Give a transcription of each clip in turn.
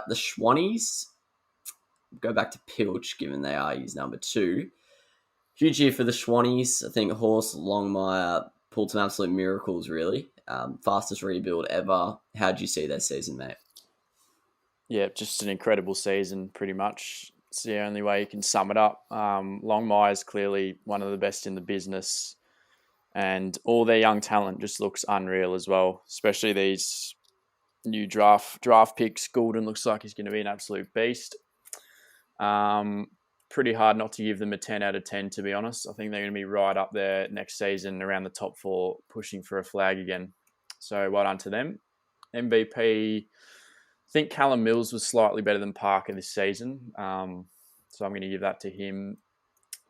The Swannies, go back to Pilch, given they are his number 2. Huge year for the Swannies. I think Horst Longmire pulled some absolute miracles, really. Fastest rebuild ever. How do you see their season, mate? Yeah, just an incredible season, pretty much. It's the only way you can sum it up. Longmire's clearly one of the best in the business, and all their young talent just looks unreal as well, especially these new draft picks. Goulden looks like he's going to be an absolute beast. Pretty hard not to give them a 10 out of 10, to be honest. I think they're going to be right up there next season around the top 4, pushing for a flag again. So well done to them. MVP, I think Callum Mills was slightly better than Parker this season. So I'm going to give that to him.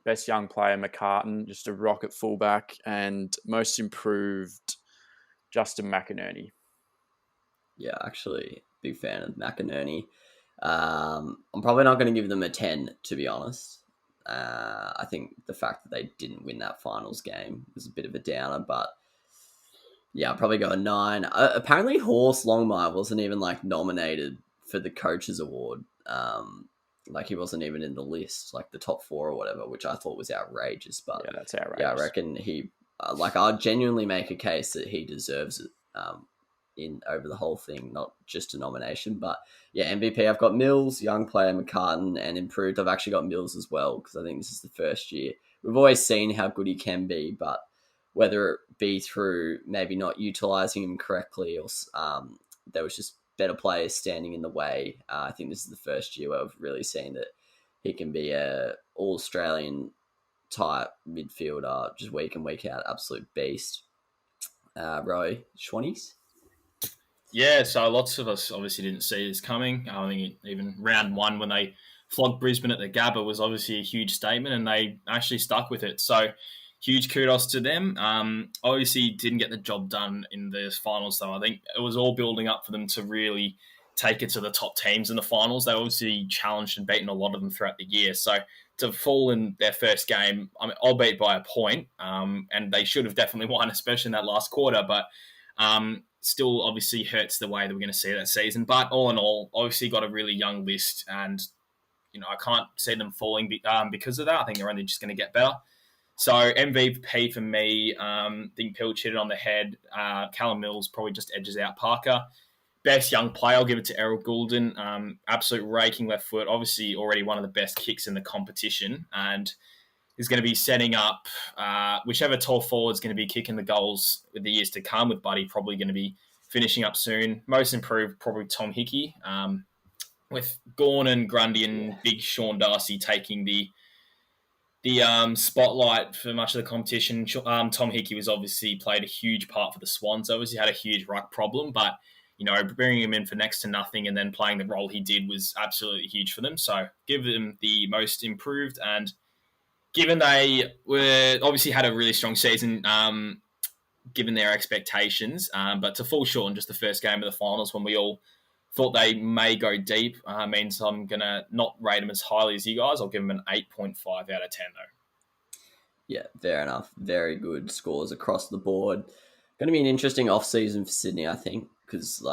Best young player, McCartan, just a rocket fullback. And most improved, Justin McInerney. Yeah, actually, big fan of McInerney. I'm probably not going to give them a 10, to be honest. I think the fact that they didn't win that finals game was a bit of a downer, but yeah, I'll probably go a 9. Apparently, Horst Longmire wasn't even nominated for the coaches award. He wasn't even in the list, the top 4 or whatever, which I thought was outrageous. But yeah, that's outrageous. Yeah, I reckon he, I'll genuinely make a case that he deserves it. In over the whole thing, not just a nomination. But yeah, MVP, I've got Mills, young player McCartan, and improved, I've actually got Mills as well, because I think this is the first year. We've always seen how good he can be, but whether it be through maybe not utilising him correctly or there was just better players standing in the way, I think this is the first year where I've really seen that he can be a all-Australian type midfielder, just week in, week out, absolute beast. Roy, Schwannies? Yeah, so lots of us obviously didn't see this coming. I think even round 1 when they flogged Brisbane at the Gabba was obviously a huge statement, and they actually stuck with it. So huge kudos to them. Obviously didn't get the job done in the finals, though. I think it was all building up for them to really take it to the top teams in the finals. They obviously challenged and beaten a lot of them throughout the year. So to fall in their first game, albeit by a point, and they should have definitely won, especially in that last quarter, but still obviously hurts the way that we're going to see that season. But all in all, obviously got a really young list, and I can't see them falling because of that. I think they're only just going to get better. So MVP for me, I think Pilch hit it on the head. Callum Mills probably just edges out Parker. Best young player, I'll give it to Errol Goulden. Absolute raking left foot. Obviously already one of the best kicks in the competition, and is going to be setting up whichever tall forward's going to be kicking the goals with the years to come, with Buddy probably going to be finishing up soon. Most improved, probably Tom Hickey, with Gawn and Grundy and big Sean Darcy taking the spotlight for much of the competition. Tom Hickey was obviously played a huge part for the Swans. Obviously had a huge ruck problem, but bringing him in for next to nothing and then playing the role he did was absolutely huge for them. So give them the most improved, and given they were obviously had a really strong season, given their expectations, but to fall short in just the first game of the finals when we all thought they may go deep, means I'm going to not rate them as highly as you guys. I'll give them an 8.5 out of 10, though. Yeah, fair enough. Very good scores across the board. Going to be an interesting off-season for Sydney, I think, because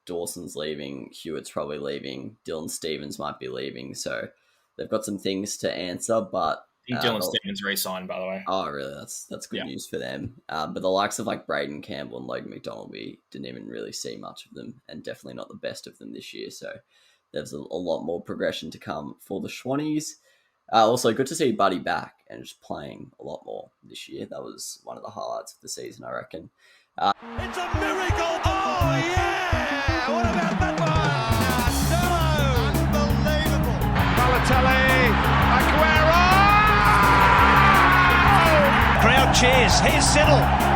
Dawson's leaving, Hewitt's probably leaving, Dylan Stevens might be leaving, so they've got some things to answer, but I think Dylan Stevens re-signed, by the way. Oh, really? That's good news for them. But the likes of Braden Campbell and Logan McDonald, we didn't even really see much of them, and definitely not the best of them this year. So there's a lot more progression to come for the Schwannies. Also, good to see Buddy back and just playing a lot more this year. That was one of the highlights of the season, I reckon. It's a miracle! Oh, yeah! What about that one? Unbelievable! Balotelli, Aguero! Crowd cheers. Here's Siddle.